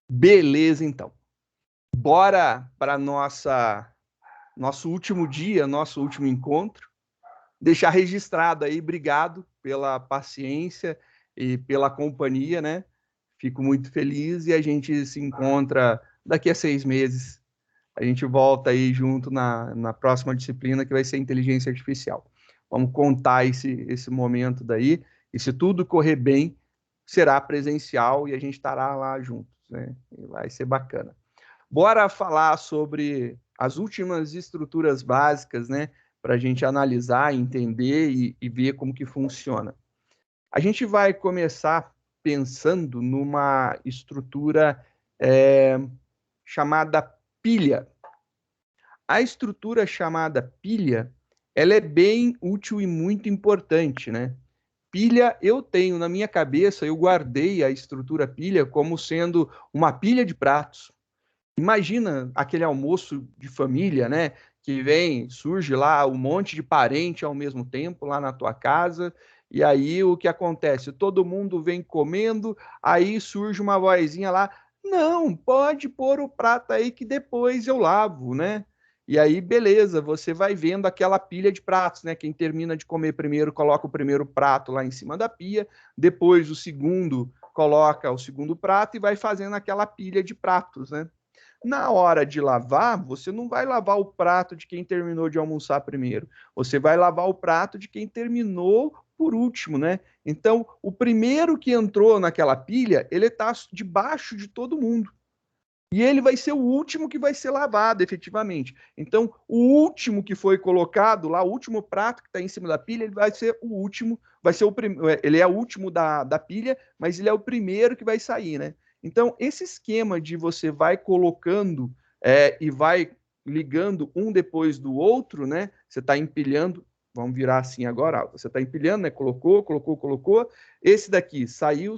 Beleza, então. Bora para nosso último dia, nosso último encontro. Deixar registrado aí, obrigado pela paciência e pela companhia, né? Fico muito feliz e a gente se encontra daqui a 6 meses. A gente volta aí junto na próxima disciplina, que vai ser inteligência artificial. Vamos contar esse momento daí, e se tudo correr bem, será presencial e a gente estará lá juntos, né? E vai ser bacana. Bora falar sobre as últimas estruturas básicas, né? Para a gente analisar, entender e ver como que funciona. A gente vai começar pensando numa estrutura chamada pilha. A estrutura chamada pilha, ela é bem útil e muito importante, né? Pilha, eu tenho na minha cabeça, eu guardei a estrutura pilha como sendo uma pilha de pratos. Imagina aquele almoço de família, né? Que vem, surge lá um monte de parente ao mesmo tempo lá na tua casa, e aí o que acontece? Todo mundo vem comendo, aí surge uma vozinha lá, não, pode pôr o prato aí que depois eu lavo, né? E aí, beleza, você vai vendo aquela pilha de pratos, né? Quem termina de comer primeiro coloca o primeiro prato lá em cima da pia, depois o segundo coloca o segundo prato e vai fazendo aquela pilha de pratos, né? Na hora de lavar, você não vai lavar o prato de quem terminou de almoçar primeiro. Você vai lavar o prato de quem terminou por último, né? Então, o primeiro que entrou naquela pilha, ele está debaixo de todo mundo. E ele vai ser o último que vai ser lavado, efetivamente. Então, o último que foi colocado lá, o último prato que está em cima da pilha, ele vai ser o último, vai ser ele é o último da pilha, mas ele é o primeiro que vai sair, né? Então, esse esquema de você vai colocando e vai ligando um depois do outro, né? Você está empilhando, vamos virar assim agora, você está empilhando, né? Colocou. Esse daqui saiu,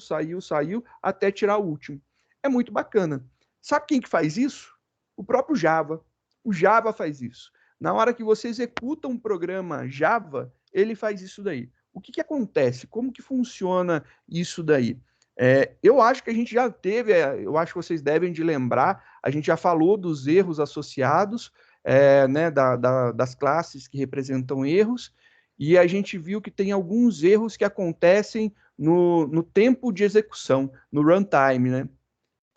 até tirar o último. É muito bacana. Sabe quem que faz isso? O próprio Java. O Java faz isso. Na hora que você executa um programa Java, ele faz isso daí. O que acontece? Como que funciona isso daí? Eu acho que a gente já teve, eu acho que vocês devem de lembrar, a gente já falou dos erros associados, né, das classes que representam erros, e a gente viu que tem alguns erros que acontecem no tempo de execução, no runtime, né?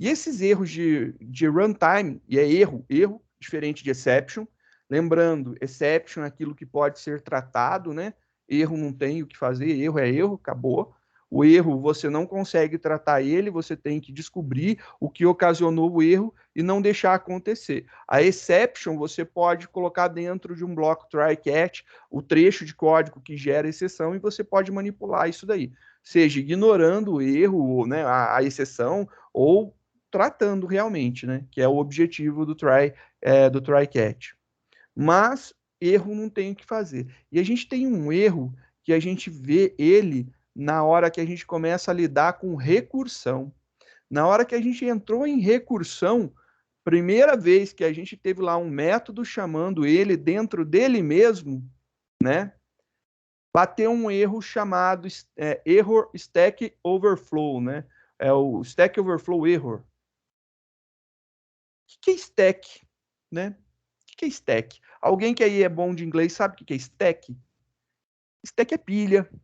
E esses erros de runtime, e é erro, diferente de exception. Lembrando, exception é aquilo que pode ser tratado, né? Erro não tem o que fazer, erro é erro, acabou. O erro, você não consegue tratar ele, você tem que descobrir o que ocasionou o erro e não deixar acontecer. A exception, você pode colocar dentro de um bloco try-catch o trecho de código que gera exceção e você pode manipular isso daí. Seja ignorando o erro, né, a exceção, ou tratando realmente, né? Que é o objetivo do try catch. Mas erro não tem o que fazer. E a gente tem um erro que a gente vê ele na hora que a gente começa a lidar com recursão. Na hora que a gente entrou em recursão, primeira vez que a gente teve lá um método chamando ele dentro dele mesmo, né? Bateu um erro chamado error stack overflow, né? É o stack overflow error. O que é stack, né? O que é stack? Alguém que aí é bom de inglês sabe o que é stack? Stack é pilha. O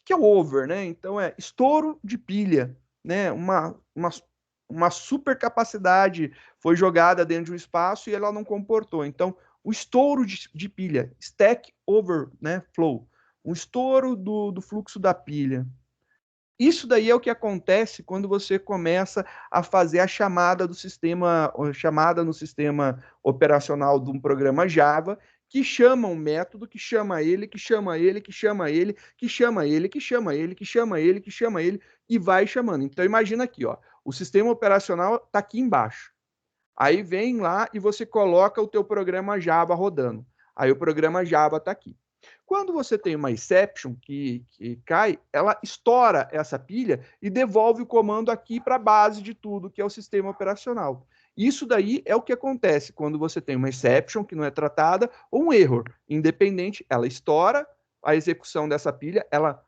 que é over, né? Então é estouro de pilha, né? Uma super capacidade foi jogada dentro de um espaço e ela não comportou. Então, o estouro de pilha, stack over, né? Flow, um estouro do fluxo da pilha. Isso daí é o que acontece quando você começa a fazer a chamada do sistema, a chamada no sistema operacional de um programa Java, que chama um método, que chama ele, que chama ele, que chama ele, que chama ele, que chama ele, que chama ele, que chama ele, e vai chamando. Então imagina aqui, ó, o sistema operacional está aqui embaixo. Aí vem lá e você coloca o teu programa Java rodando. Aí o programa Java está aqui. Quando você tem uma exception que cai, ela estoura essa pilha e devolve o comando aqui para a base de tudo, que é o sistema operacional. Isso daí é o que acontece quando você tem uma exception que não é tratada ou um error. Independente, ela estoura a execução dessa pilha, ela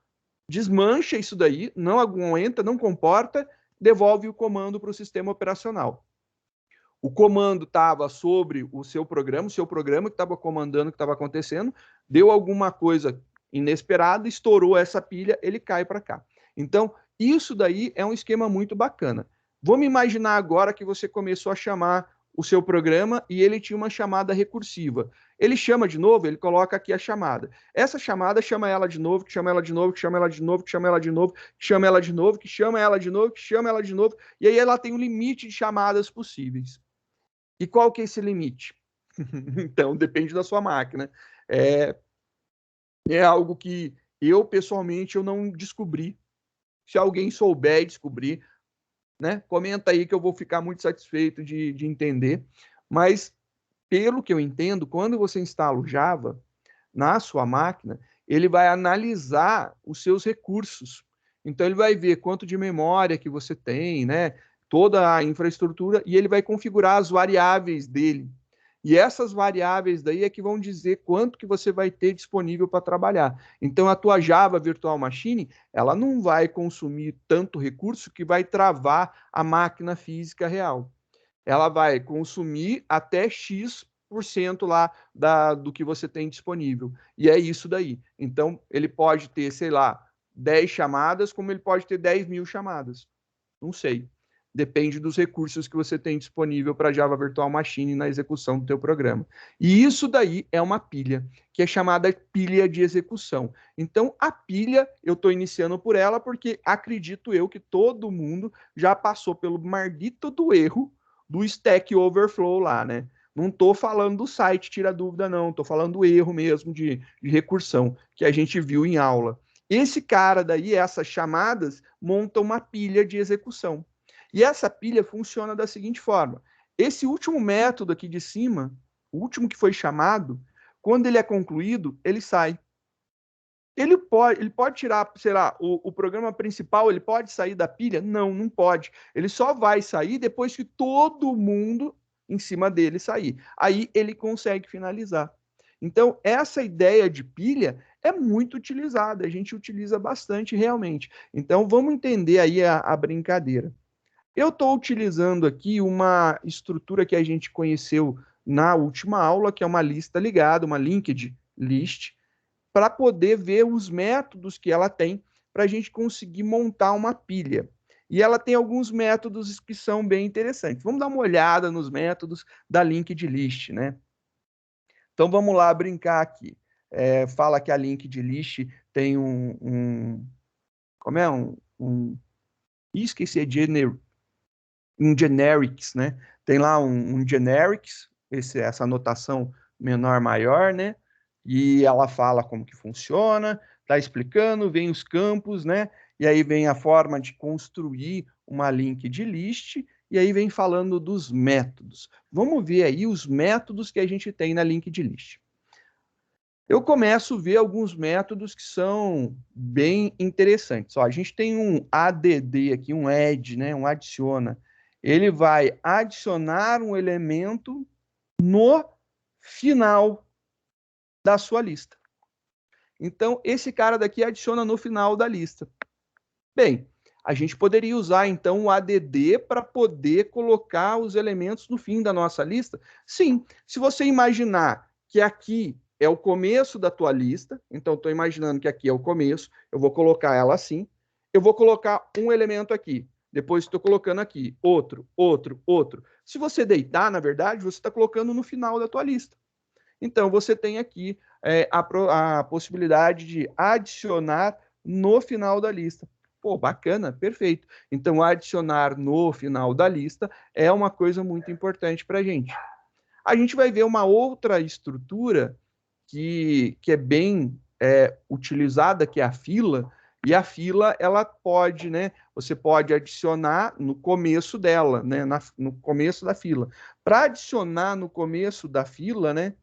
desmancha isso daí, não aguenta, não comporta, devolve o comando para o sistema operacional. O comando estava sobre o seu programa que estava comandando o que estava acontecendo, deu alguma coisa inesperada, estourou essa pilha, ele cai para cá. Então, isso daí é um esquema muito bacana. Vamos imaginar agora que você começou a chamar o seu programa e ele tinha uma chamada recursiva. Ele chama de novo, ele coloca aqui a chamada. Essa chamada chama ela de novo, que chama ela de novo, que chama ela de novo, que chama ela de novo, que chama ela de novo, que chama ela de novo, que chama ela de novo, e aí ela tem um limite de chamadas possíveis. E qual que é esse limite? Então, depende da sua máquina. É algo que eu, pessoalmente, eu não descobri. Se alguém souber descobrir, né, comenta aí que eu vou ficar muito satisfeito de entender. Mas, pelo que eu entendo, quando você instala o Java na sua máquina, ele vai analisar os seus recursos. Então, ele vai ver quanto de memória que você tem, né, toda a infraestrutura, e ele vai configurar as variáveis dele. E essas variáveis daí é que vão dizer quanto que você vai ter disponível para trabalhar. Então, a tua Java Virtual Machine, ela não vai consumir tanto recurso que vai travar a máquina física real. Ela vai consumir até X% lá do que você tem disponível. E é isso daí. Então, ele pode ter, sei lá, 10 chamadas, como ele pode ter 10.000 chamadas. Não sei. Depende dos recursos que você tem disponível para Java Virtual Machine na execução do teu programa. E isso daí é uma pilha, que é chamada pilha de execução. Então, a pilha, eu estou iniciando por ela porque acredito eu que todo mundo já passou pelo maldito do erro do Stack Overflow lá, né? Não estou falando do site tira dúvida, não. Estou falando do erro mesmo de recursão que a gente viu em aula. Esse cara daí, essas chamadas, montam uma pilha de execução. E essa pilha funciona da seguinte forma: esse último método aqui de cima, o último que foi chamado, quando ele é concluído, ele sai. Ele pode tirar, sei lá, o programa principal, ele pode sair da pilha? Não, não pode. Ele só vai sair depois que todo mundo em cima dele sair. Aí ele consegue finalizar. Então, essa ideia de pilha é muito utilizada, a gente utiliza bastante realmente. Então, vamos entender aí a brincadeira. Eu estou utilizando aqui uma estrutura que a gente conheceu na última aula, que é uma lista ligada, uma linked list, para poder ver os métodos que ela tem para a gente conseguir montar uma pilha. E ela tem alguns métodos que são bem interessantes. Vamos dar uma olhada nos métodos da linked list, né? Então vamos lá brincar aqui. Fala que a linked list tem como é? Esqueci, um generics, né? Tem lá um generics, essa anotação menor maior, né? E ela fala como que funciona, tá explicando, vem os campos, né? E aí vem a forma de construir uma linked list, e aí vem falando dos métodos. Vamos ver aí os métodos que a gente tem na linked list. Eu começo a ver alguns métodos que são bem interessantes. Ó, a gente tem um add aqui, um add, né, um adiciona. Ele vai adicionar um elemento no final da sua lista. Então, esse cara daqui adiciona no final da lista. Bem, a gente poderia usar, então, o add para poder colocar os elementos no fim da nossa lista? Sim. Se você imaginar que aqui é o começo da tua lista, então estou imaginando que aqui é o começo, eu vou colocar ela assim, eu vou colocar um elemento aqui, depois estou colocando aqui outro, outro, outro. Se você deitar, na verdade, você está colocando no final da tua lista. Então, você tem aqui a possibilidade de adicionar no final da lista. Pô, bacana, perfeito. Então, adicionar no final da lista é uma coisa muito importante para a gente. A gente vai ver uma outra estrutura que é bem utilizada, que é a fila, e a fila, ela pode, né? Você pode adicionar no começo dela, né? No começo da fila. Para adicionar no começo da fila, né?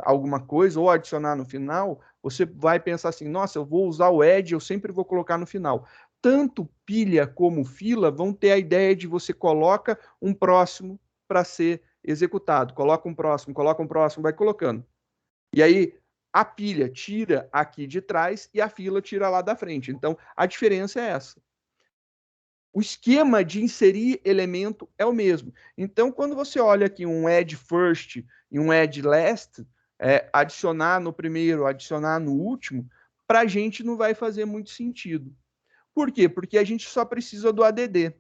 Alguma coisa, ou adicionar no final, você vai pensar assim, nossa, eu vou usar o add, eu sempre vou colocar no final. Tanto pilha como fila vão ter a ideia de você coloca um próximo para ser executado, coloca um próximo, vai colocando. E aí a pilha tira aqui de trás e a fila tira lá da frente. Então a diferença é essa. O esquema de inserir elemento é o mesmo. Então, quando você olha aqui um add first e um add last, adicionar no primeiro, adicionar no último, para a gente não vai fazer muito sentido. Por quê? Porque a gente só precisa do ADD.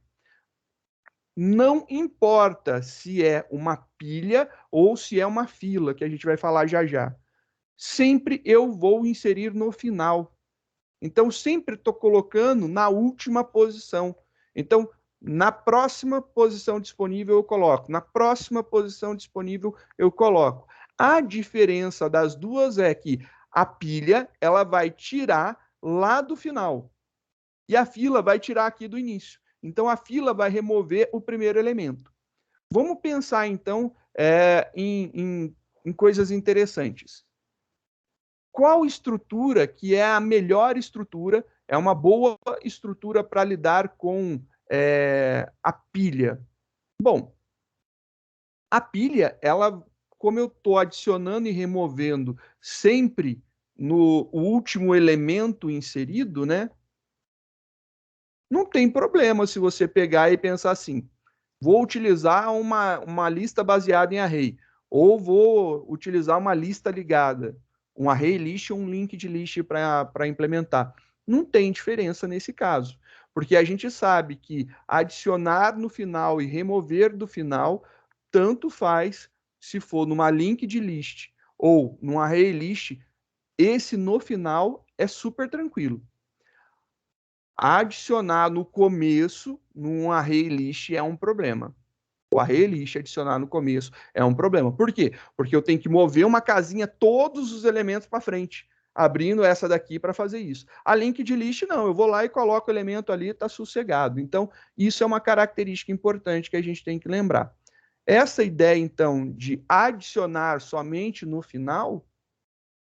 Não importa se é uma pilha ou se é uma fila, que a gente vai falar já já. Sempre eu vou inserir no final. Então, sempre estou colocando na última posição. Então, na próxima posição disponível, eu coloco. Na próxima posição disponível, eu coloco. A diferença das duas é que a pilha ela vai tirar lá do final e a fila vai tirar aqui do início. Então, a fila vai remover o primeiro elemento. Vamos pensar, então, em coisas interessantes. Qual estrutura que é a melhor estrutura, é uma boa estrutura para lidar com a pilha? Bom, a pilha, ela, como eu estou adicionando e removendo sempre no último elemento inserido, né? Não tem problema se você pegar e pensar assim, vou utilizar uma lista baseada em array, ou vou utilizar uma lista ligada, um array list ou um linked list para implementar. Não tem diferença nesse caso, porque a gente sabe que adicionar no final e remover do final, tanto faz se for numa linked list ou num array list, esse no final é super tranquilo. Adicionar no começo, num array list, é um problema. O array list adicionar no começo é um problema. Por quê? Porque eu tenho que mover uma casinha, todos os elementos para frente, abrindo essa daqui para fazer isso. A linked list, não. Eu vou lá e coloco o elemento ali, está sossegado. Então, isso é uma característica importante que a gente tem que lembrar. Essa ideia, então, de adicionar somente no final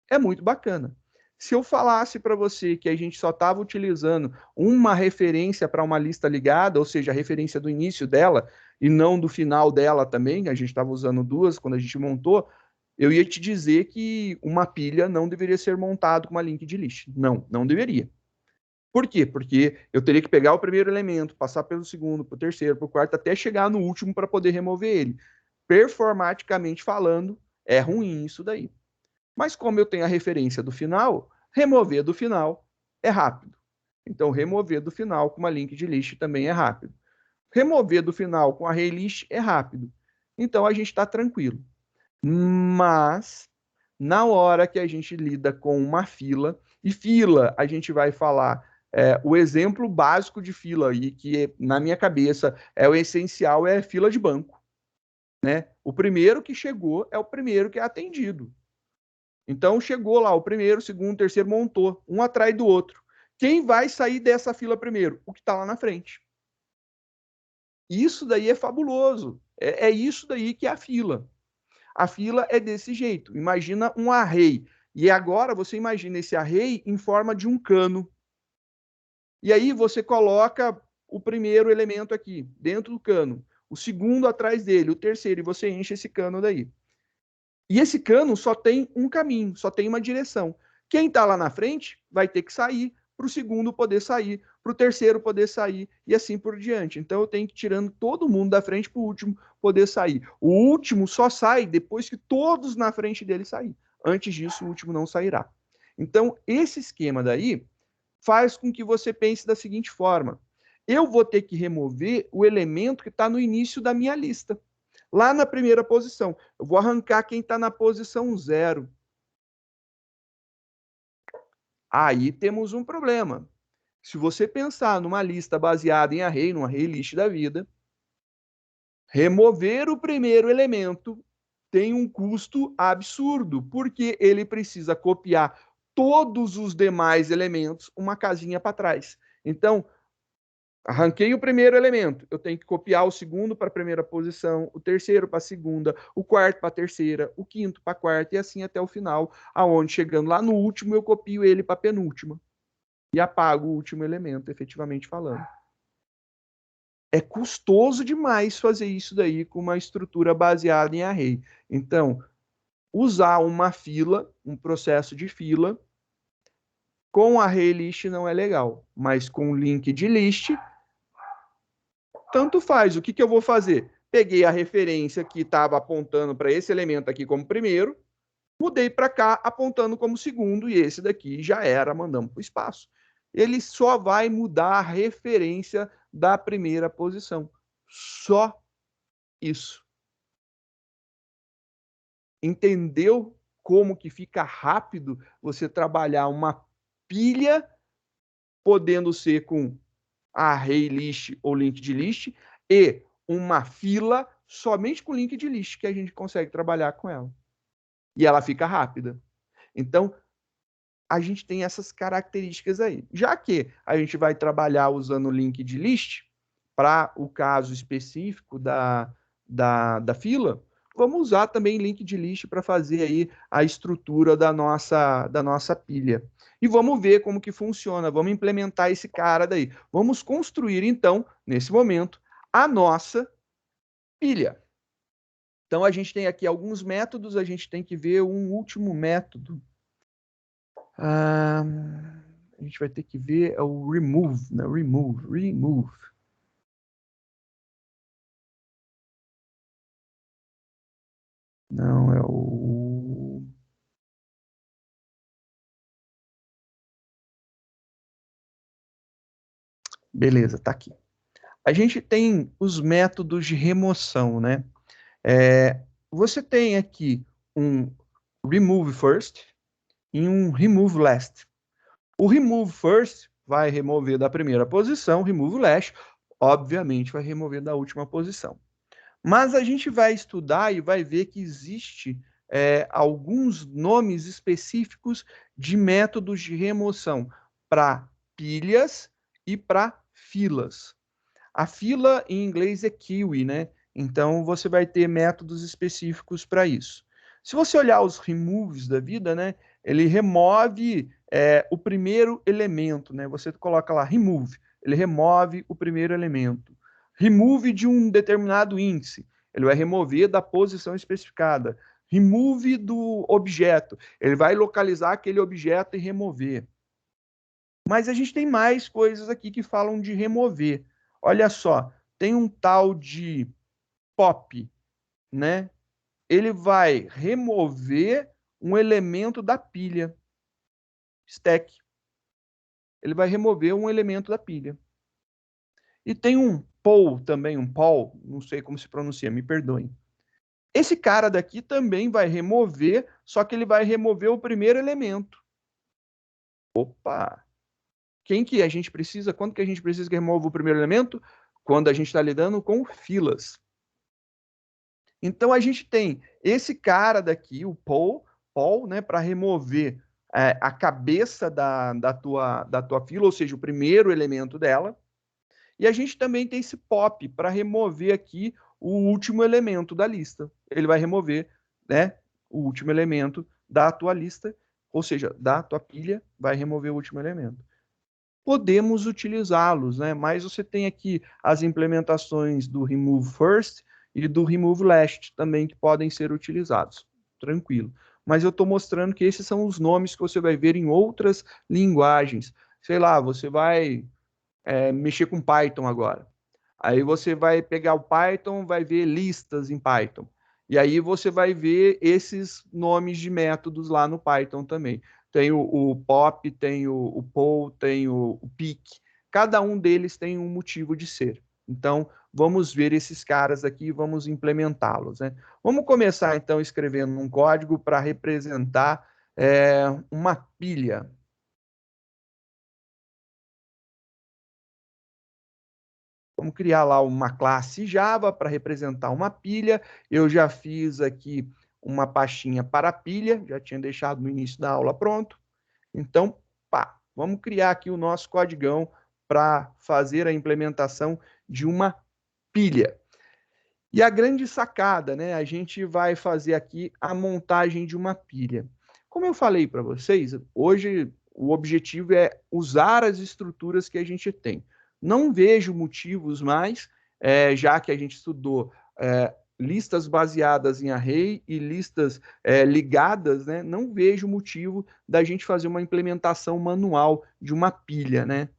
é muito bacana. Se eu falasse para você que a gente só estava utilizando uma referência para uma lista ligada, ou seja, a referência do início dela e não do final dela também, a gente estava usando duas quando a gente montou, eu ia te dizer que uma pilha não deveria ser montado com uma linked list. Não, não deveria. Por quê? Porque eu teria que pegar o primeiro elemento, passar pelo segundo, para o terceiro, para o quarto, até chegar no último para poder remover ele. Performaticamente falando, é ruim isso daí. Mas como eu tenho a referência do final, remover do final é rápido. Então, remover do final com uma linked list também é rápido. Remover do final com array list é rápido. Então, a gente está tranquilo. Mas, na hora que a gente lida com uma fila, e fila, a gente vai falar o exemplo básico de fila, e que na minha cabeça é o essencial, é fila de banco. Né? O primeiro que chegou é o primeiro que é atendido. Então chegou lá o primeiro, o segundo, o terceiro, montou, um atrás do outro. Quem vai sair dessa fila primeiro? O que está lá na frente. Isso daí é fabuloso. É isso daí que é a fila. A fila é desse jeito. Imagina um array. E agora você imagina esse array em forma de um cano. E aí você coloca o primeiro elemento aqui, dentro do cano. O segundo atrás dele, o terceiro, e você enche esse cano daí. E esse cano só tem um caminho, só tem uma direção. Quem está lá na frente vai ter que sair para o segundo poder sair, para o terceiro poder sair e assim por diante. Então eu tenho que ir tirando todo mundo da frente para o último poder sair. O último só sai depois que todos na frente dele sair. Antes disso, o último não sairá. Então, esse esquema daí faz com que você pense da seguinte forma: eu vou ter que remover o elemento que está no início da minha lista. Lá na primeira posição. Eu vou arrancar quem está na posição 0. Aí temos um problema. Se você pensar numa lista baseada em array, num array list da vida, remover o primeiro elemento tem um custo absurdo, porque ele precisa copiar todos os demais elementos uma casinha para trás. Então, arranquei o primeiro elemento, eu tenho que copiar o segundo para a primeira posição, o terceiro para a segunda, o quarto para a terceira, o quinto para a quarta e assim até o final, aonde chegando lá no último eu copio ele para a penúltima e apago o último elemento, efetivamente falando. É custoso demais fazer isso daí com uma estrutura baseada em array. Então, usar uma fila, um processo de fila, com array list não é legal, mas com linked list Tanto faz. O que eu vou fazer? Peguei a referência que estava apontando para esse elemento aqui como primeiro, mudei para cá apontando como segundo, e esse daqui já era, mandamos para o espaço. Ele só vai mudar a referência da primeira posição. Só isso. Entendeu como que fica rápido você trabalhar uma pilha, podendo ser com array list ou linked list, e uma fila somente com linked list, que a gente consegue trabalhar com ela. E ela fica rápida. Então, a gente tem essas características aí. Já que a gente vai trabalhar usando linked list, para o caso específico da fila, vamos usar também linked list para fazer aí a estrutura da nossa pilha. E vamos ver como que funciona, vamos implementar esse cara daí. Vamos construir, então, nesse momento, a nossa pilha. Então, a gente tem aqui alguns métodos, a gente tem que ver um último método. A gente vai ter que ver o remove, né? Remove. Não, é o... Beleza, tá aqui. A gente tem os métodos de remoção, né? Você tem aqui um remove first e um remove last. O remove first vai remover da primeira posição, remove last, obviamente, vai remover da última posição. Mas a gente vai estudar e vai ver que existe alguns nomes específicos de métodos de remoção para pilhas e para filas. A fila em inglês é queue, né? Então você vai ter métodos específicos para isso. Se você olhar os removes da vida, né? Ele remove o primeiro elemento, né? Você coloca lá remove, ele remove o primeiro elemento. Remove de um determinado índice, ele vai remover da posição especificada. Remove do objeto, ele vai localizar aquele objeto e remover. Mas a gente tem mais coisas aqui que falam de remover. Olha só, tem um tal de pop, né? Ele vai remover um elemento da pilha, stack. Ele vai remover um elemento da pilha. E tem um poll também, um poll, não sei como se pronuncia, me perdoem. Esse cara daqui também vai remover, só que ele vai remover o primeiro elemento. Opa! Quem que a gente precisa? Quando que a gente precisa que remova o primeiro elemento? Quando a gente está lidando com filas. Então a gente tem esse cara daqui, o Paul, né, para remover a cabeça da tua fila, ou seja, o primeiro elemento dela. E a gente também tem esse pop para remover aqui o último elemento da lista. Ele vai remover, né, o último elemento da tua lista, ou seja, da tua pilha, vai remover o último elemento. Podemos utilizá-los, né? Mas você tem aqui as implementações do remove first e do remove last também que podem ser utilizados. Tranquilo. Mas eu estou mostrando que esses são os nomes que você vai ver em outras linguagens. Sei lá, você vai mexer com Python agora. Aí você vai pegar o Python, vai ver listas em Python. E aí você vai ver esses nomes de métodos lá no Python também. Tem o pop, tem o poll, tem o pick. Cada um deles tem um motivo de ser. Então, vamos ver esses caras aqui e vamos implementá-los, né? Vamos começar, então, escrevendo um código para representar uma pilha. Vamos criar lá uma classe Java para representar uma pilha. Eu já fiz aqui uma pastinha para pilha, já tinha deixado no início da aula pronto. Então, pá, vamos criar aqui o nosso codigão para fazer a implementação de uma pilha. E a grande sacada, né? A gente vai fazer aqui a montagem de uma pilha. Como eu falei para vocês, hoje o objetivo é usar as estruturas que a gente tem. Não vejo motivos mais, já que a gente estudou listas baseadas em array e listas ligadas, né? Não vejo motivo da gente fazer uma implementação manual de uma pilha, né?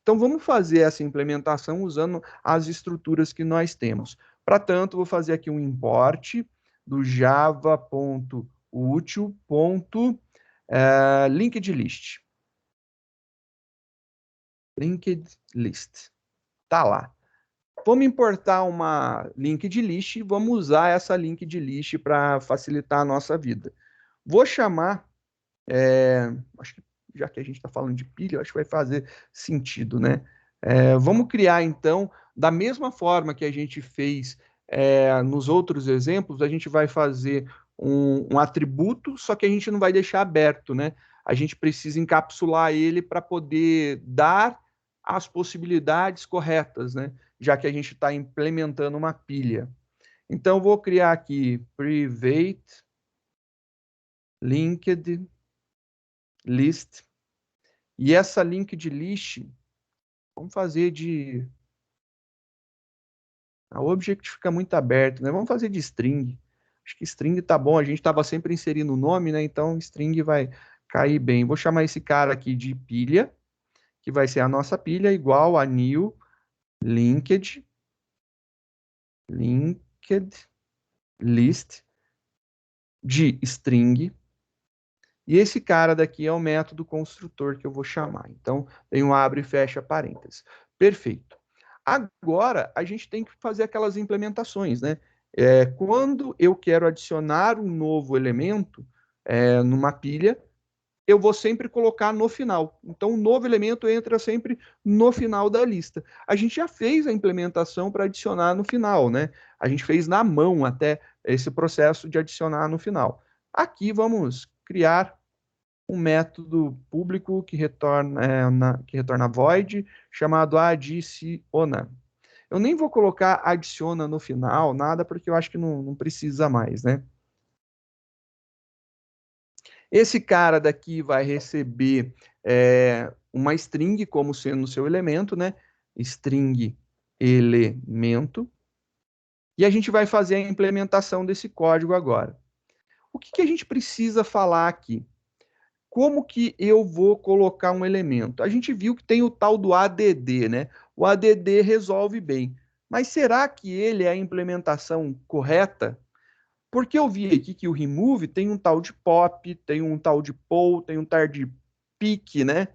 Então, vamos fazer essa implementação usando as estruturas que nós temos. Para tanto, vou fazer aqui um import do java.util.linked list. Linked list. Tá lá. Vamos importar uma linked list e vamos usar essa linked list para facilitar a nossa vida. Vou chamar, acho que já que a gente está falando de pilha, acho que vai fazer sentido, né? Vamos criar, então, da mesma forma que a gente fez nos outros exemplos, a gente vai fazer um atributo, só que a gente não vai deixar aberto, né? A gente precisa encapsular ele para poder dar as possibilidades corretas, né? Já que a gente está implementando uma pilha. Então, vou criar aqui private linked list. E essa linked list, vamos fazer de... A object fica muito aberto, né? Vamos fazer de string. Acho que string tá bom. A gente estava sempre inserindo o nome, né? Então, string vai cair bem. Vou chamar esse cara aqui de pilha, que vai ser a nossa pilha, igual a new linked list de string. E esse cara daqui é o método construtor que eu vou chamar. Então, tem um abre e fecha parênteses. Perfeito. Agora, a gente tem que fazer aquelas implementações, né? Quando eu quero adicionar um novo elemento numa pilha, eu vou sempre colocar no final. Então, o novo elemento entra sempre no final da lista. A gente já fez a implementação para adicionar no final, né? A gente fez na mão até esse processo de adicionar no final. Aqui vamos criar um método público que retorna void, chamado adiciona. Eu nem vou colocar adiciona no final, nada, porque eu acho que não precisa mais, né? Esse cara daqui vai receber uma string como sendo o seu elemento, né? String elemento. E a gente vai fazer a implementação desse código agora. O que a gente precisa falar aqui? Como que eu vou colocar um elemento? A gente viu que tem o tal do ADD, né? O ADD resolve bem. Mas será que ele é a implementação correta? Porque eu vi aqui que o remove tem um tal de pop, tem um tal de pull, tem um tal de pick, né?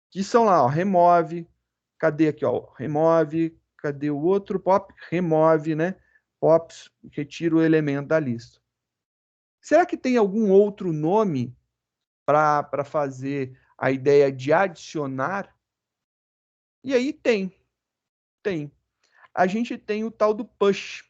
Que são lá, ó, remove. Cadê aqui, ó? Remove. Cadê o outro? Pop, remove, né? Pops, retira o elemento da lista. Será que tem algum outro nome para fazer a ideia de adicionar? E aí tem. A gente tem o tal do push.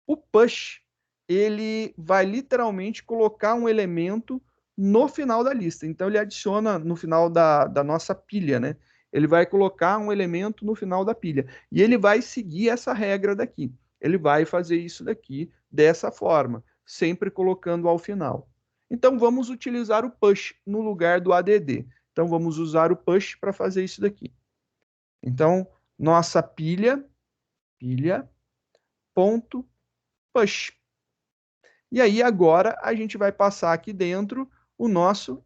O push, ele vai literalmente colocar um elemento no final da lista. Então, ele adiciona no final da nossa pilha, né? Ele vai colocar um elemento no final da pilha. E ele vai seguir essa regra daqui. Ele vai fazer isso daqui dessa forma, sempre colocando ao final. Então, vamos utilizar o push no lugar do ADD. Então, vamos usar o push para fazer isso daqui. Então, nossa pilha ponto push. E aí, agora, a gente vai passar aqui dentro o nosso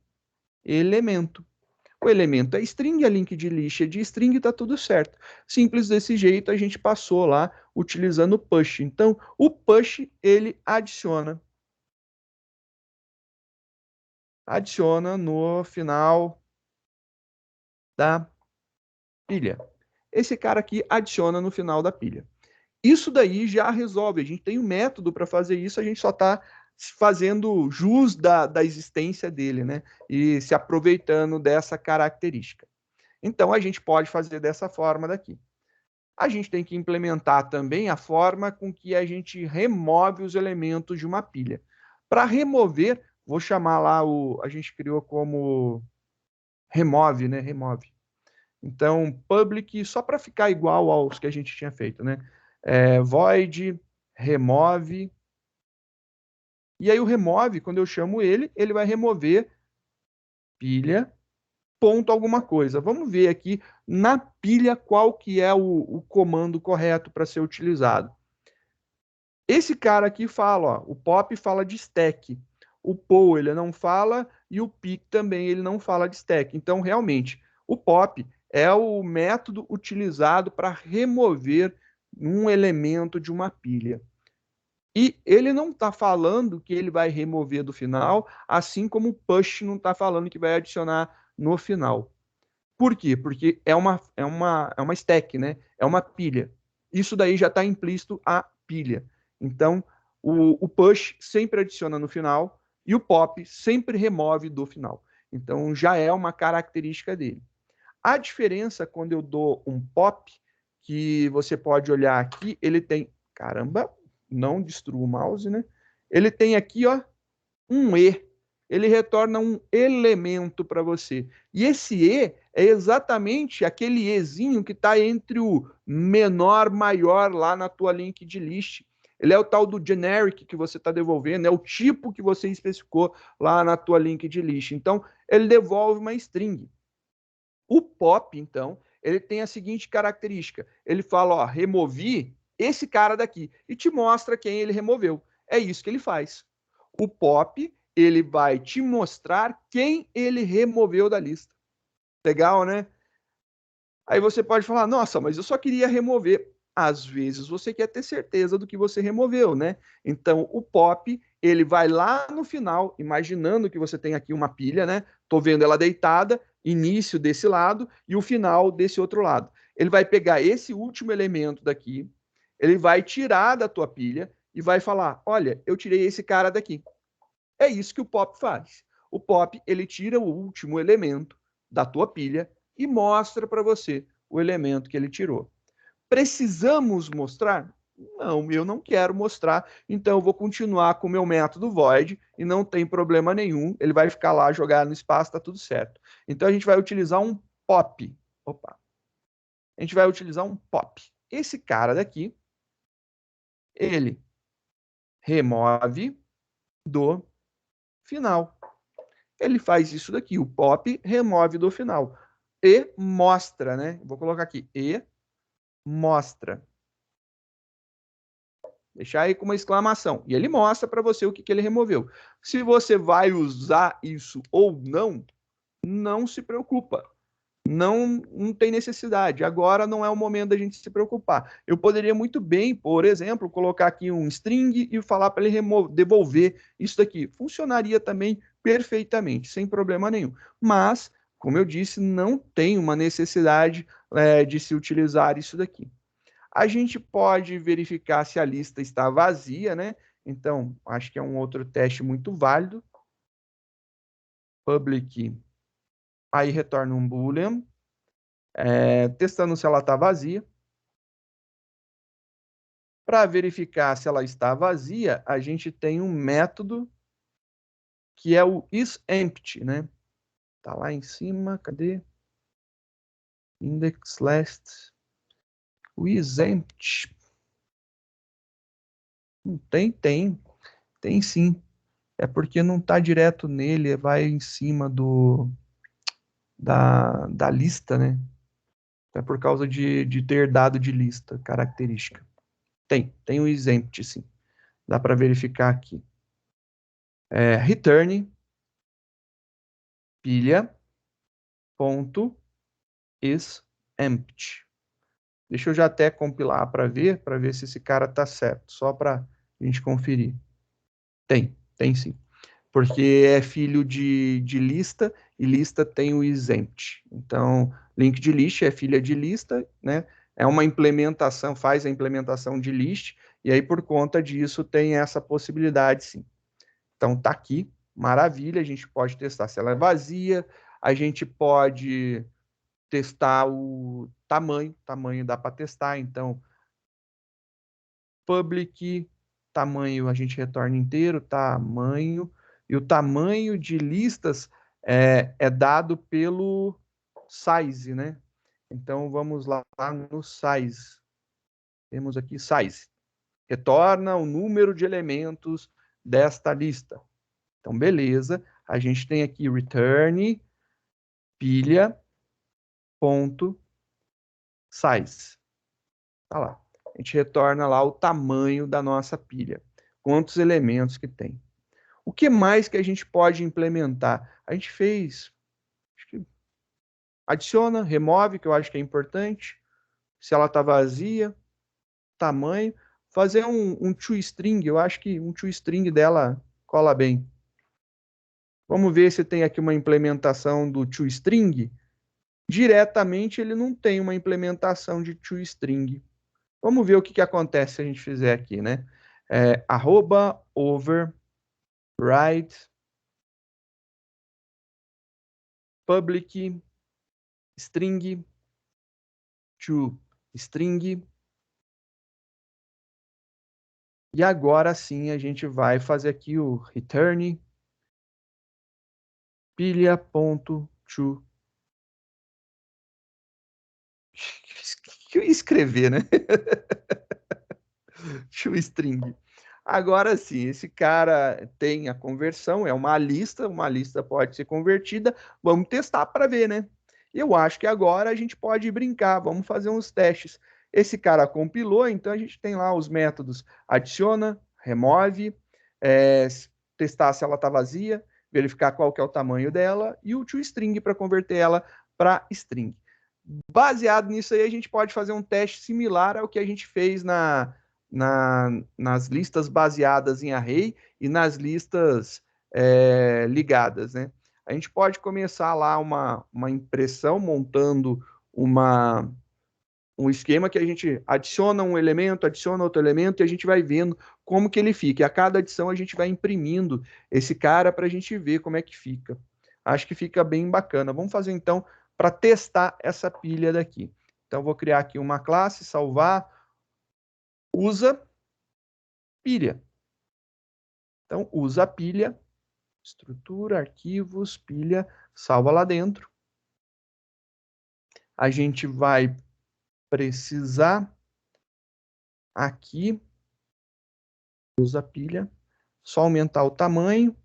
elemento. O elemento é string, a linked list é de string, está tudo certo. Simples desse jeito, a gente passou lá utilizando o push. Então, o push, ele adiciona no final da pilha. Esse cara aqui adiciona no final da pilha. Isso daí já resolve. A gente tem um método para fazer isso, a gente só está fazendo jus da existência dele, né? E se aproveitando dessa característica. Então, a gente pode fazer dessa forma daqui. A gente tem que implementar também a forma com que a gente remove os elementos de uma pilha. Para remover, vou chamar lá a gente criou como remove, né? Remove. Então, public, só para ficar igual aos que a gente tinha feito, né? Void, remove. E aí o remove, quando eu chamo ele, ele vai remover pilha, ponto alguma coisa. Vamos ver aqui na pilha qual que é o comando correto para ser utilizado. Esse cara aqui fala, ó, o pop fala de stack. O pull ele não fala e o pick também ele não fala de stack. Então, realmente, o pop é o método utilizado para remover um elemento de uma pilha. E ele não está falando que ele vai remover do final, assim como o push não está falando que vai adicionar no final. Por quê? Porque é uma stack, né? É uma pilha. Isso daí já está implícito a pilha. Então, o push sempre adiciona no final e o pop sempre remove do final. Então, já é uma característica dele. A diferença quando eu dou um pop, que você pode olhar aqui, ele tem... Caramba, não destrua o mouse, né? Ele tem aqui, ó, um E. Ele retorna um elemento para você. E esse E é exatamente aquele Ezinho que está entre o menor, maior lá na tua linked list. Ele é o tal do generic que você está devolvendo, é o tipo que você especificou lá na tua linked list. Então, ele devolve uma string. O pop, então, ele tem a seguinte característica. Ele fala, ó, removi esse cara daqui e te mostra quem ele removeu. É isso que ele faz. O pop, ele vai te mostrar quem ele removeu da lista. Legal, né? Aí você pode falar, nossa, mas eu só queria remover. Às vezes você quer ter certeza do que você removeu, né? Então o pop, ele vai lá no final, imaginando que você tem aqui uma pilha, né? Tô vendo ela deitada, início desse lado e o final desse outro lado. Ele vai pegar esse último elemento daqui, ele vai tirar da tua pilha e vai falar: olha, eu tirei esse cara daqui. É isso que o pop faz. O pop, ele tira o último elemento da tua pilha e mostra para você o elemento que ele tirou. Precisamos mostrar? Não, eu não quero mostrar, então eu vou continuar com o meu método void e não tem problema nenhum, ele vai ficar lá jogado no espaço, tá tudo certo. Então a gente vai utilizar um pop. Opa. A gente vai utilizar um pop. Esse cara daqui, ele remove do final. Ele faz isso daqui, o pop remove do final. E mostra, né? Vou colocar aqui, e mostra. Deixar aí com uma exclamação. E ele mostra para você o que ele removeu. Se você vai usar isso ou não, não se preocupa. Não tem necessidade. Agora não é o momento da gente se preocupar. Eu poderia muito bem, por exemplo, colocar aqui um string e falar para ele devolver isso daqui. Funcionaria também perfeitamente, sem problema nenhum. Mas, como eu disse, não tem uma necessidade de se utilizar isso daqui. A gente pode verificar se a lista está vazia, né? Então, acho que é um outro teste muito válido. Public, aí retorna um boolean, testando se ela está vazia. Para verificar se ela está vazia, a gente tem um método que é o isEmpty, né? Tá lá em cima, cadê? Index last. O isEmpty. Tem sim. É porque não está direto nele, vai em cima da lista, né? É por causa de ter dado de lista, característica. Tem o isEmpty, sim. Dá para verificar aqui. Return pilha ponto is empty. Deixa eu já até compilar para ver se esse cara tá certo, só para a gente conferir. Tem sim. Porque é filho de lista e lista tem o isEmpty. Então, link de list é filha de lista, né? É uma implementação, faz a implementação de list, e aí por conta disso tem essa possibilidade sim. Então tá aqui, maravilha, a gente pode testar se ela é vazia, a gente pode testar o tamanho dá para testar, então public, tamanho a gente retorna inteiro, tamanho, e o tamanho de listas é dado pelo size, né? Então vamos lá no size. Temos aqui size. Retorna o número de elementos desta lista. Então, beleza. A gente tem aqui return pilha ponto size. Tá lá. A gente retorna lá o tamanho da nossa pilha. Quantos elementos que tem. O que mais que a gente pode implementar? A gente fez, acho que adiciona, remove, que eu acho que é importante. Se ela está vazia, tamanho. Fazer um toString, eu acho que um toString dela cola bem. Vamos ver se tem aqui uma implementação do toString. Diretamente ele não tem uma implementação de toString. Vamos ver o que acontece se a gente fizer aqui, né? @override public string to string. E agora sim a gente vai fazer aqui o return pilha.to. Que eu ia escrever, né? toString. Agora sim, esse cara tem a conversão, é uma lista pode ser convertida. Vamos testar para ver, né? Eu acho que agora a gente pode brincar, vamos fazer uns testes. Esse cara compilou, então a gente tem lá os métodos adiciona, remove, é, testar se ela está vazia, verificar qual que é o tamanho dela e o toString para converter ela para string. Baseado nisso aí, a gente pode fazer um teste similar ao que a gente fez nas listas baseadas em array e nas listas ligadas, né? A gente pode começar lá uma impressão montando um esquema que a gente adiciona um elemento, adiciona outro elemento e a gente vai vendo como que ele fica. E a cada adição a gente vai imprimindo esse cara para a gente ver como é que fica. Acho que fica bem bacana. Vamos fazer então para testar essa pilha daqui. Então vou criar aqui uma classe, salvar, usa pilha. Então usa pilha, estrutura, arquivos, pilha, salva lá dentro. A gente vai precisar aqui, usa pilha, só aumentar o tamanho.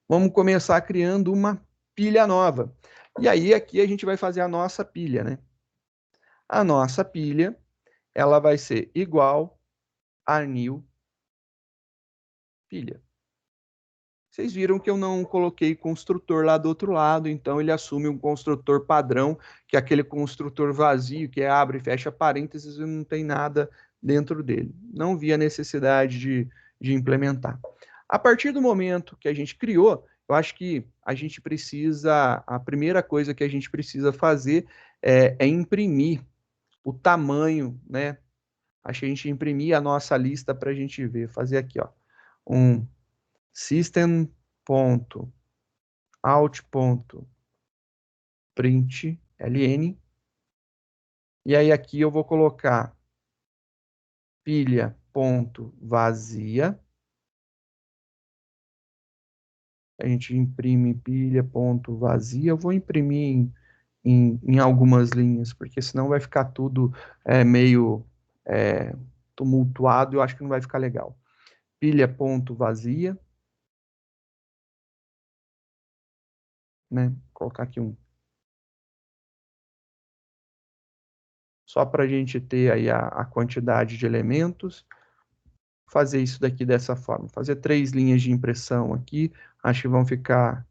Vamos começar criando uma pilha nova. E aí aqui a gente vai fazer a nossa pilha, né? A nossa pilha, ela vai ser igual a new pilha. Vocês viram que eu não coloquei construtor lá do outro lado, então ele assume um construtor padrão, que é aquele construtor vazio, que abre e fecha parênteses e não tem nada dentro dele. Não vi a necessidade de implementar. A partir do momento que a gente criou, eu acho que a gente precisa, a primeira coisa que a gente precisa fazer é imprimir o tamanho, né? Acho que a gente imprimir a nossa lista para a gente ver. Fazer aqui, ó, um system.out.println. E aí aqui eu vou colocar pilha.vazia. A gente imprime pilha.vazia. Eu vou imprimir em algumas linhas, porque senão vai ficar tudo meio tumultuado e eu acho que não vai ficar legal. Pilha.vazia. Né? Vou colocar aqui só para a gente ter aí a quantidade de elementos. Fazer isso daqui dessa forma. Fazer 3 linhas de impressão aqui. Acho que vão ficar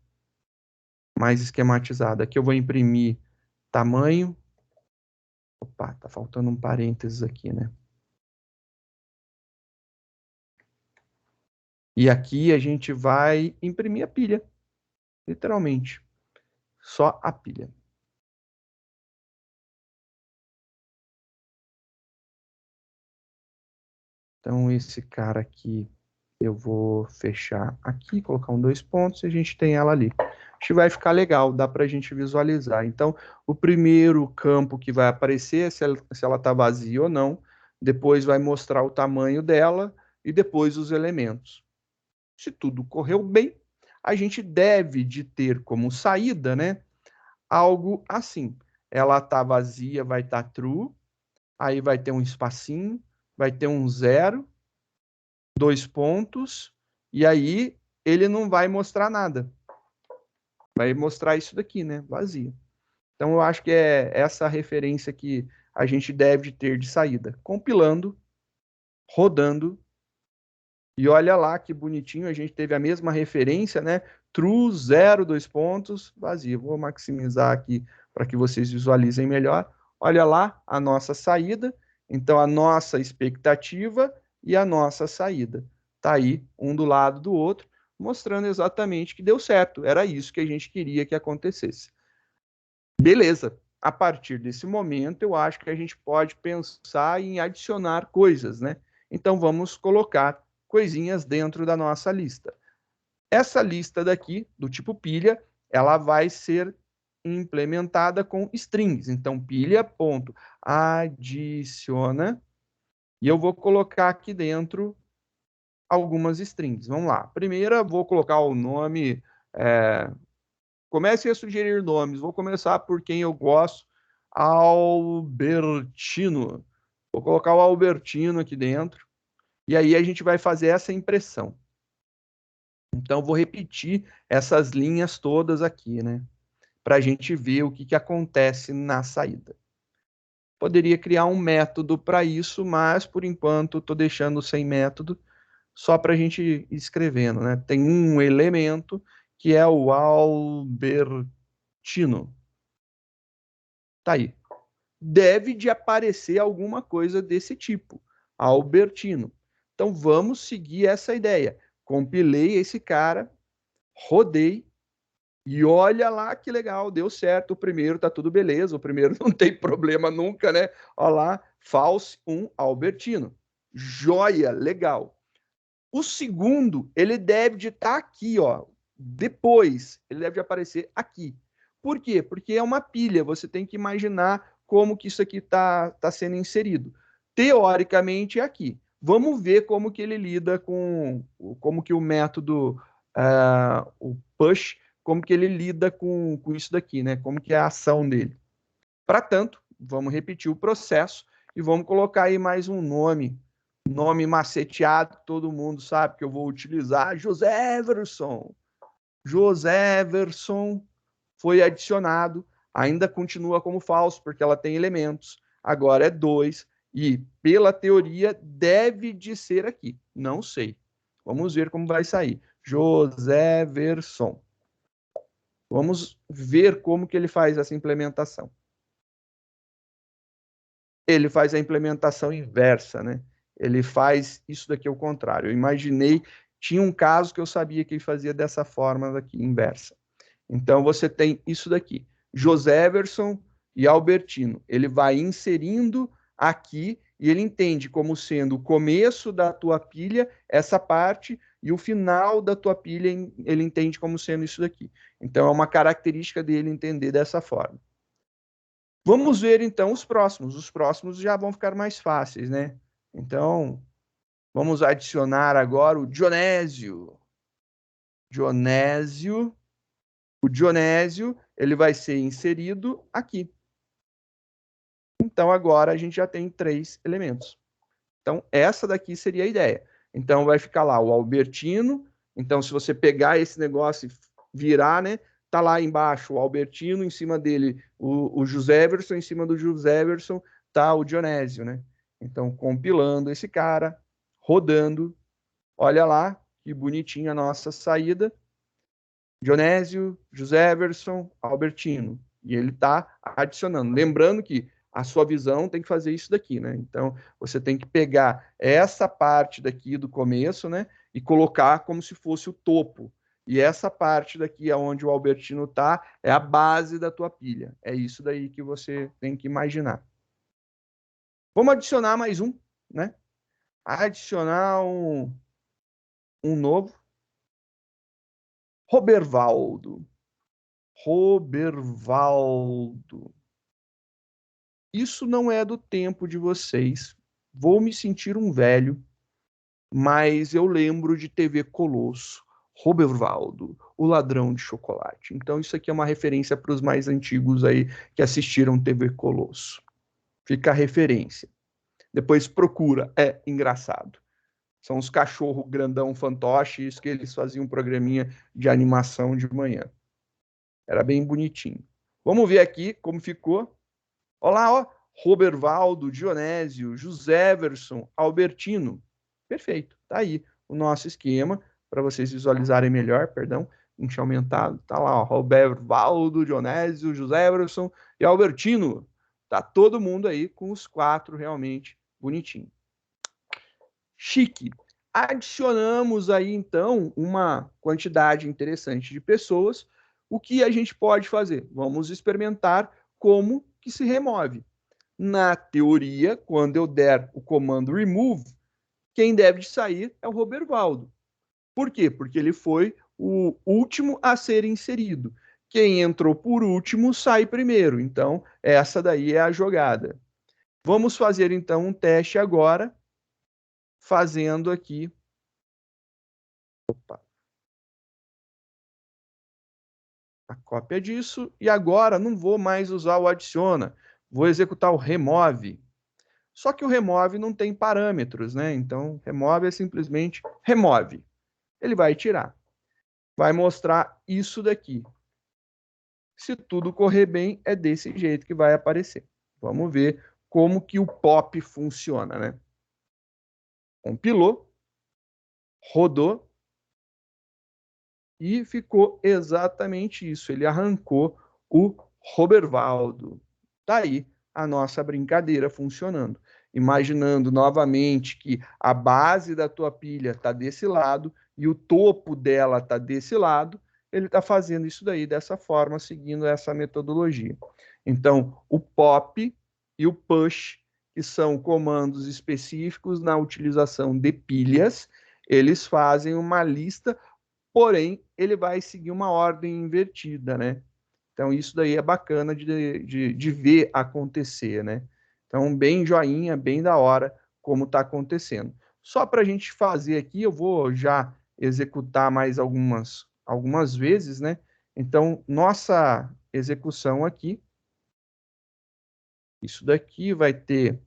mais esquematizadas. Aqui eu vou imprimir tamanho. Opa, tá faltando um parênteses aqui, né? E aqui a gente vai imprimir a pilha. Literalmente. Só a pilha. Então, esse cara aqui, eu vou fechar aqui, colocar 2 pontos e a gente tem ela ali. Acho que vai ficar legal, dá para a gente visualizar. Então, o primeiro campo que vai aparecer é se ela está vazia ou não, depois vai mostrar o tamanho dela e depois os elementos. Se tudo correu bem, a gente deve de ter como saída, né, algo assim. Ela está vazia, vai estar true, aí vai ter um espacinho, vai ter um 0, 2 pontos, e aí ele não vai mostrar nada. Vai mostrar isso daqui, né? Vazio. Então, eu acho que é essa referência que a gente deve ter de saída. Compilando, rodando E olha lá que bonitinho, a gente teve a mesma referência, né? True, 0, 2 pontos, vazio. Vou maximizar aqui para que vocês visualizem melhor. Olha lá a nossa saída. Então, a nossa expectativa e a nossa saída. Está aí, um do lado do outro, mostrando exatamente que deu certo. Era isso que a gente queria que acontecesse. Beleza. A partir desse momento, eu acho que a gente pode pensar em adicionar coisas, né? Então, vamos colocar coisinhas dentro da nossa lista. Essa lista daqui, do tipo pilha, ela vai ser implementada com strings. Então, pilha, ponto, adiciona, e eu vou colocar aqui dentro algumas strings. Vamos lá. Primeira, vou colocar o nome... Comece a sugerir nomes. Vou começar por quem eu gosto. Albertino. Vou colocar o Albertino aqui dentro. E aí a gente vai fazer essa impressão. Então, vou repetir essas linhas todas aqui, né? Para a gente ver o que acontece na saída. Poderia criar um método para isso, mas por enquanto estou deixando sem método, só para a gente ir escrevendo, né? Tem um elemento que é o Albertino. Tá aí. Deve de aparecer alguma coisa desse tipo, Albertino. Então vamos seguir essa ideia. Compilei esse cara, rodei e olha lá que legal, deu certo. O primeiro tá tudo beleza, o primeiro não tem problema nunca, né? Olha lá, false 1 Albertino. Joia, legal. O segundo, ele deve de estar aqui, ó. Depois, ele deve de aparecer aqui. Por quê? Porque é uma pilha, você tem que imaginar como que isso aqui tá sendo inserido. Teoricamente é aqui. Vamos ver como que ele lida com, como que o método, o push, como que ele lida com isso daqui, né? Como que é a ação dele. Para tanto, vamos repetir o processo e vamos colocar aí mais um nome maceteado, todo mundo sabe que eu vou utilizar, José Everson. José Everson foi adicionado, ainda continua como falso, porque ela tem elementos, agora é 2, e pela teoria deve de ser aqui, não sei. Vamos ver como vai sair. José Everson. Vamos ver como que ele faz essa implementação. Ele faz a implementação inversa, né? Ele faz isso daqui ao contrário. Eu imaginei, tinha um caso que eu sabia que ele fazia dessa forma daqui, inversa. Então, você tem isso daqui, José Everson e Albertino. Ele vai inserindo aqui e ele entende como sendo o começo da tua pilha, essa parte, e o final da tua pilha, ele entende como sendo isso daqui. Então, é uma característica dele entender dessa forma. Vamos ver então os próximos. Os próximos já vão ficar mais fáceis, né? Então, vamos adicionar agora o Dionésio. Dionésio. O Dionésio, ele vai ser inserido aqui. Então, agora a gente já tem 3 elementos. Então, essa daqui seria a ideia. Então, vai ficar lá o Albertino. Então, se você pegar esse negócio e virar, né? Tá lá embaixo o Albertino, em cima dele o José Everson, em cima do José Everson tá o Dionésio, né? Então, compilando esse cara, rodando, olha lá, que bonitinha a nossa saída. Dionésio, José Everson, Albertino. E ele está adicionando. Lembrando que a sua visão tem que fazer isso daqui, né? Então, você tem que pegar essa parte daqui do começo, né? E colocar como se fosse o topo. E essa parte daqui, onde o Albertino está, é a base da tua pilha. É isso daí que você tem que imaginar. Vamos adicionar mais um, né? Adicionar um novo. Robervaldo. Robervaldo. Isso não é do tempo de vocês. Vou me sentir um velho, mas eu lembro de TV Colosso. Robervaldo, o ladrão de chocolate. Então, isso aqui é uma referência para os mais antigos aí que assistiram TV Colosso. Fica a referência. Depois procura, é engraçado. São os cachorros grandão fantoches que eles faziam um programinha de animação de manhã. Era bem bonitinho. Vamos ver aqui como ficou. Olha lá, ó. Robervaldo, Dionésio, José Everson, Albertino. Perfeito, tá aí. o nosso esquema, para vocês visualizarem melhor, perdão, não tinha aumentado, tá lá, ó, Roberto, Valdo, Dionésio, José Everson e Albertino. Tá todo mundo aí com os 4 realmente bonitinho. Chique. Adicionamos aí, então, uma quantidade interessante de pessoas. O que a gente pode fazer? Vamos experimentar como que se remove. Na teoria, quando eu der o comando remove, quem deve sair é o Robervaldo. Por quê? Porque ele foi o último a ser inserido. Quem entrou por último sai primeiro. Então, essa daí é a jogada. Vamos fazer, então, um teste agora, fazendo aqui. Opa. A cópia disso. E agora não vou mais usar o adiciona. Vou executar o remove. Só que o remove não tem parâmetros, né? Então, remove é simplesmente remove. Ele vai tirar. Vai mostrar isso daqui. Se tudo correr bem, é desse jeito que vai aparecer. Vamos ver como que o pop funciona, né? Compilou, rodou e ficou exatamente isso. Ele arrancou o Robervaldo. Tá aí a nossa brincadeira funcionando. Imaginando novamente que a base da tua pilha está desse lado e o topo dela está desse lado, ele está fazendo isso daí dessa forma, seguindo essa metodologia. Então, o pop e o push, que são comandos específicos na utilização de pilhas, eles fazem uma lista, porém, ele vai seguir uma ordem invertida, né? Então, isso daí é bacana de ver acontecer, né? Então, bem joinha, bem da hora como está acontecendo. Só para a gente fazer aqui, eu vou já executar mais algumas vezes, né? Então, nossa execução aqui, isso daqui vai ter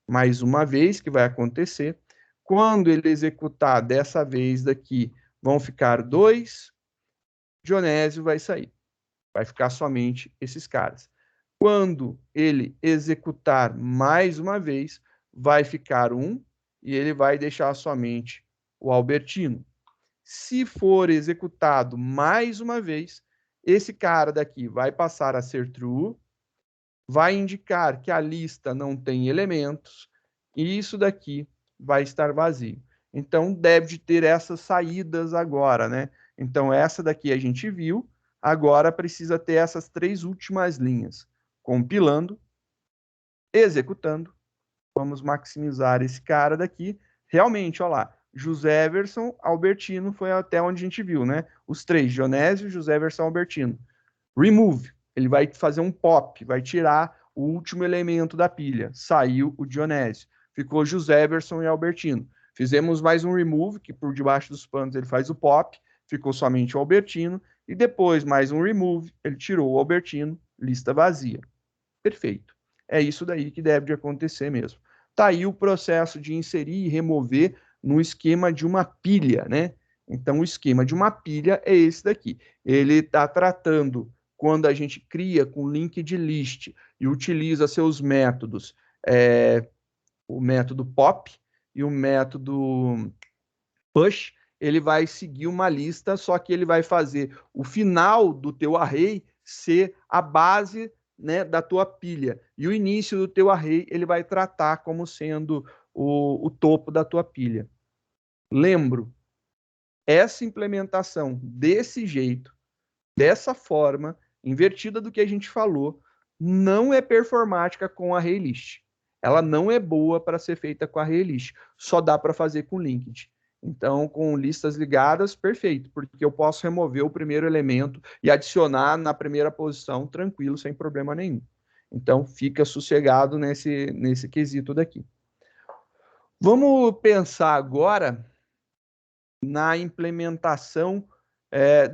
mais uma vez que vai acontecer. Quando ele executar dessa vez daqui, vão ficar 2, Dionésio vai sair. Vai ficar somente esses caras. Quando ele executar mais uma vez, vai ficar 1 e ele vai deixar somente o Albertino. Se for executado mais uma vez, esse cara daqui vai passar a ser true, vai indicar que a lista não tem elementos e isso daqui vai estar vazio. Então, deve ter essas saídas agora, né? Então, essa daqui a gente viu, agora precisa ter essas 3 últimas linhas. Compilando, executando. Vamos maximizar esse cara daqui. Realmente, olha lá, José Everson, Albertino, foi até onde a gente viu, né? Os 3, Dionésio, José Everson, Albertino. Remove, ele vai fazer um pop, vai tirar o último elemento da pilha. Saiu o Dionésio. Ficou José Everson e Albertino. Fizemos mais um remove, que por debaixo dos panos ele faz o pop, ficou somente o Albertino. E depois mais um remove, ele tirou o Albertino, lista vazia. Perfeito. É isso daí que deve de acontecer mesmo. Tá aí o processo de inserir e remover no esquema de uma pilha, né? Então, o esquema de uma pilha é esse daqui. Ele está tratando, quando a gente cria com linked list e utiliza seus métodos, o método pop e o método push, ele vai seguir uma lista, só que ele vai fazer o final do teu array ser a base, né, da tua pilha. E o início do teu array ele vai tratar como sendo o topo da tua pilha. Lembro, essa implementação desse jeito, dessa forma, invertida do que a gente falou, não é performática com array list. Ela não é boa para ser feita com array list. Só dá para fazer com linked. Então, com listas ligadas, perfeito, porque eu posso remover o primeiro elemento e adicionar na primeira posição tranquilo, sem problema nenhum. Então, fica sossegado nesse quesito daqui. Vamos pensar agora na implementação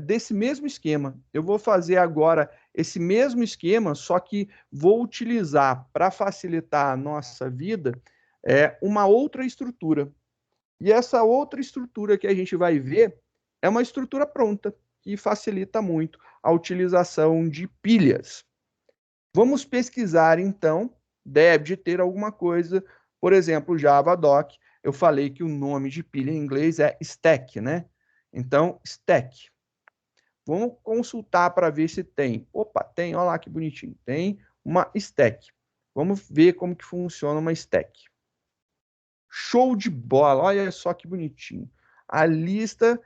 desse mesmo esquema. Eu vou fazer agora esse mesmo esquema, só que vou utilizar para facilitar a nossa vida uma outra estrutura. E essa outra estrutura que a gente vai ver é uma estrutura pronta, que facilita muito a utilização de pilhas. Vamos pesquisar, então, deve ter alguma coisa, por exemplo, Javadoc. eu falei que o nome de pilha em inglês é stack, né? Então, stack. Vamos consultar para ver se tem. Opa, tem, olha lá que bonitinho. Tem uma stack. Vamos ver como que funciona uma stack. Show de bola, olha só que bonitinho. A lista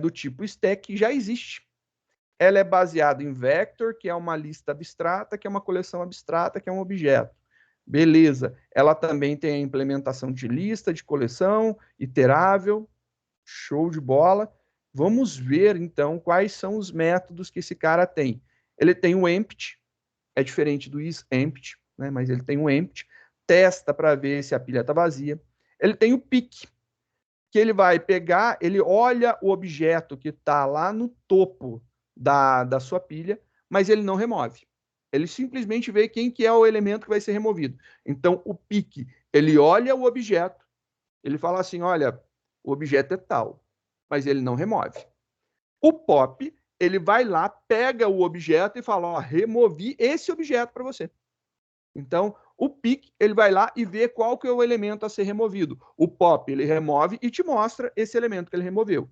do tipo stack já existe. Ela é baseada em vector, que é uma lista abstrata, que é uma coleção abstrata, que é um objeto. Beleza. Ela também tem a implementação de lista, de coleção, iterável. Show de bola. Vamos ver, então, quais são os métodos que esse cara tem. Ele tem o empty, é diferente do isEmpty, né? Mas ele tem o empty. Testa para ver se a pilha está vazia. Ele tem o pick, que ele vai pegar, ele olha o objeto que está lá no topo da sua pilha, mas ele não remove. Ele simplesmente vê quem que é o elemento que vai ser removido. Então, o pick, ele olha o objeto, ele fala assim, olha, o objeto é tal, mas ele não remove. O pop, ele vai lá, pega o objeto e fala, ó, removi esse objeto para você. Então, o pick, ele vai lá e vê qual que é o elemento a ser removido. O pop, ele remove e te mostra esse elemento que ele removeu.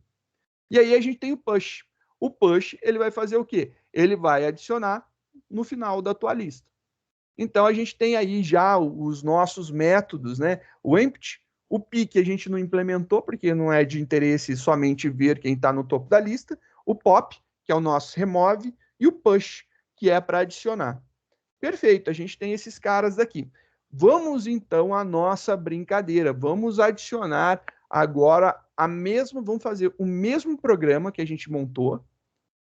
E aí a gente tem o push. O push, ele vai fazer o quê? Ele vai adicionar no final da tua lista. Então, a gente tem aí já os nossos métodos, né? O empty, o pick a gente não implementou, porque não é de interesse somente ver quem está no topo da lista. O pop, que é o nosso remove, e o push, que é para adicionar. Perfeito, a gente tem esses caras aqui. Vamos então à nossa brincadeira. Vamos adicionar agora vamos fazer o mesmo programa que a gente montou,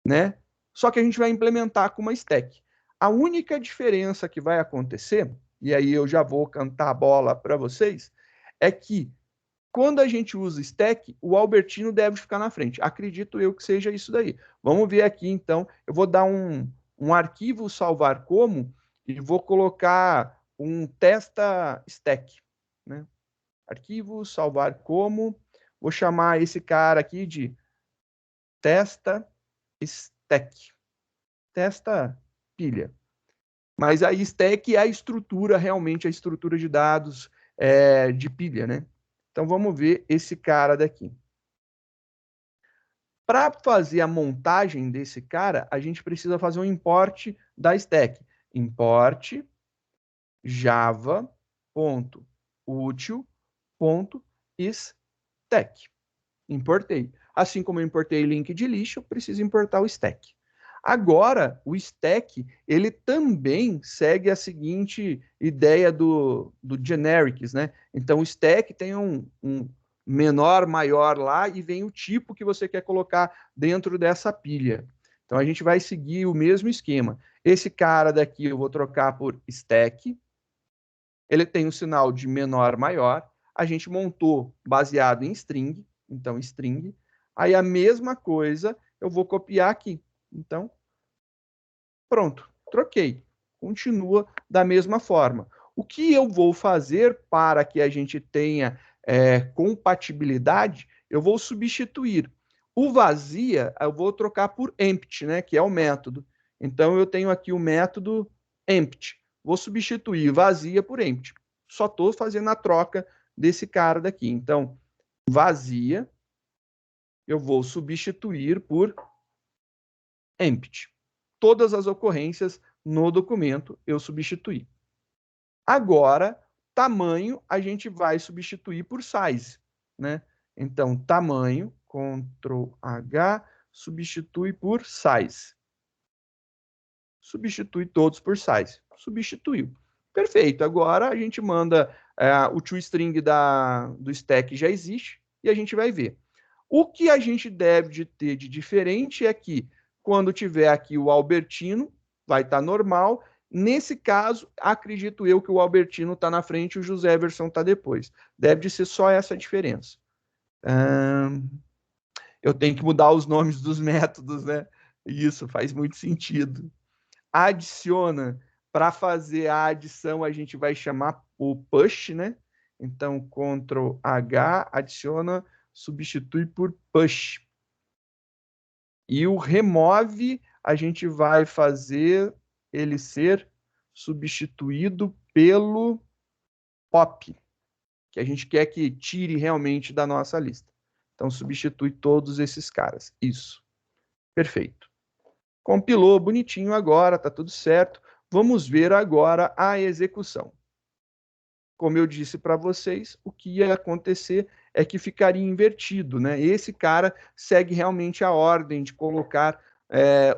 né? Só que a gente vai implementar com uma stack. A única diferença que vai acontecer, e aí eu já vou cantar a bola para vocês, é que quando a gente usa stack, o Albertino deve ficar na frente. Acredito eu que seja isso daí. Vamos ver aqui, então. Eu vou dar um arquivo salvar como e vou colocar um testa stack. Né? Arquivo salvar como. Vou chamar esse cara aqui de testa stack. Testa pilha. Mas a stack é a estrutura, realmente, a estrutura de dados de pilha, né? Então, vamos ver esse cara daqui. Para fazer a montagem desse cara, a gente precisa fazer um import da stack. Import java.util.stack. Importei. Assim como eu importei link de lixo, eu preciso importar o stack. Agora, o stack, ele também segue a seguinte ideia do generics, né? Então, o stack tem um menor, maior lá e vem o tipo que você quer colocar dentro dessa pilha. Então, a gente vai seguir o mesmo esquema. Esse cara daqui eu vou trocar por stack. Ele tem o sinal de menor, maior. A gente montou baseado em string. Então, string. Aí, a mesma coisa eu vou copiar aqui. Então, pronto, troquei. Continua da mesma forma. O que eu vou fazer para que a gente tenha compatibilidade? Eu vou substituir. O vazia, eu vou trocar por empty, né, que é o método. Então, eu tenho aqui o método empty. Vou substituir vazia por empty. Só estou fazendo a troca desse cara daqui. Então, vazia, eu vou substituir por empty. Todas as ocorrências no documento eu substituí. Agora, tamanho a gente vai substituir por size, né? Então, tamanho, Ctrl H, substitui por size. Substitui todos por size. Substituiu. Perfeito. Agora a gente manda o toString do stack já existe e a gente vai ver. O que a gente deve ter de diferente é que quando tiver aqui o Albertino, vai estar normal. Nesse caso, acredito eu que o Albertino está na frente e o José Everson está depois. Deve de ser só essa a diferença. Eu tenho que mudar os nomes dos métodos, né? Isso faz muito sentido. Adiciona. Para fazer a adição, a gente vai chamar o push, né? Então, Ctrl H, adiciona, substitui por push. E o remove, a gente vai fazer ele ser substituído pelo pop. que a gente quer que tire realmente da nossa lista. Então, substitui todos esses caras. Isso. Perfeito. Compilou bonitinho agora, tá tudo certo. Vamos ver agora a execução. Como eu disse para vocês, o que ia acontecer é que ficaria invertido, né? Esse cara segue realmente a ordem de colocar,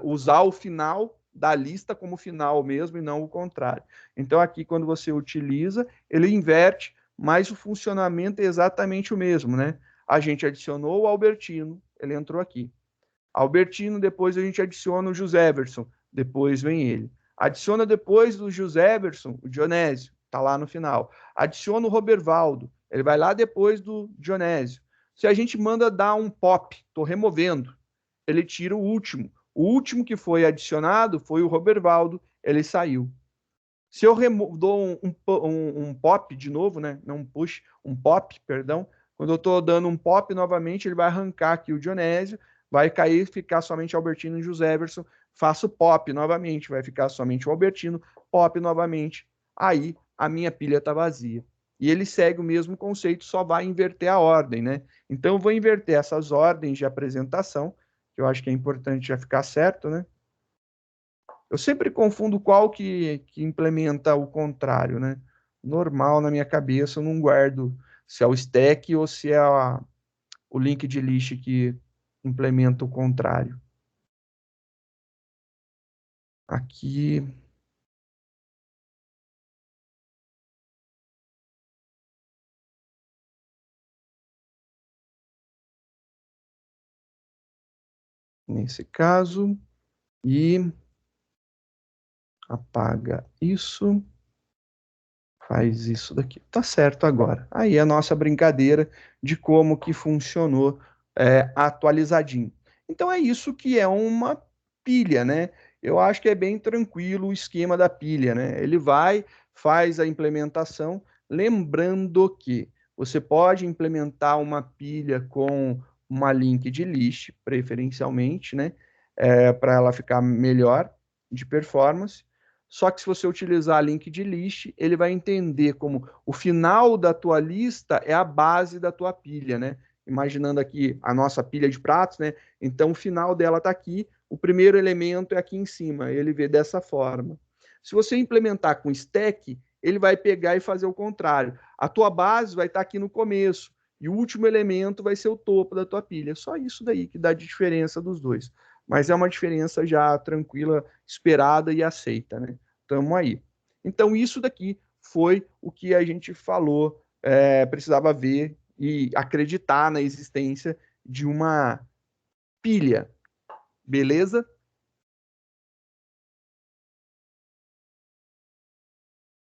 usar o final da lista como final mesmo e não o contrário. Então aqui quando você utiliza, ele inverte, mas o funcionamento é exatamente o mesmo, né? A gente adicionou o Albertino, ele entrou aqui. Albertino, depois a gente adiciona o Joséverson, depois vem ele. Adiciona depois do Joséverson o Dionésio, tá lá no final. Adiciona o Robervaldo, ele vai lá depois do Dionésio. Se a gente manda dar um pop, tô removendo, ele tira o último. O último que foi adicionado foi o Robervaldo, ele saiu. Se eu dou um pop de novo, né? Não um push, um pop, perdão. Quando eu estou dando um pop novamente, ele vai arrancar aqui o Dionésio, vai cair, ficar somente Albertino e José Everson. Faço pop novamente, vai ficar somente o Albertino, pop novamente. Aí a minha pilha está vazia. E ele segue o mesmo conceito, só vai inverter a ordem, né? Então eu vou inverter essas ordens de apresentação, que eu acho que é importante já ficar certo, né? Eu sempre confundo qual que implementa o contrário, né? Normal na minha cabeça, eu não guardo se é o stack ou se é o linked list que implementa o contrário. Aqui. Nesse caso. E apaga isso. Faz isso daqui. Tá certo agora. Aí a nossa brincadeira de como que funcionou atualizadinho. Então é isso que é uma pilha, né? Eu acho que é bem tranquilo o esquema da pilha, né? Ele vai, faz a implementação, lembrando que você pode implementar uma pilha com uma linked list, preferencialmente, né? Para ela ficar melhor de performance. Só que se você utilizar a linked list, ele vai entender como o final da tua lista é a base da tua pilha, né? Imaginando aqui a nossa pilha de pratos, né? Então o final dela está aqui, o primeiro elemento é aqui em cima, ele vê dessa forma. Se você implementar com stack, ele vai pegar e fazer o contrário. A tua base vai estar aqui no começo e o último elemento vai ser o topo da tua pilha. Só isso daí que dá de diferença dos dois. Mas é uma diferença já tranquila, esperada e aceita, né? Tamo aí. Então, isso daqui foi o que a gente falou, precisava ver e acreditar na existência de uma pilha, beleza?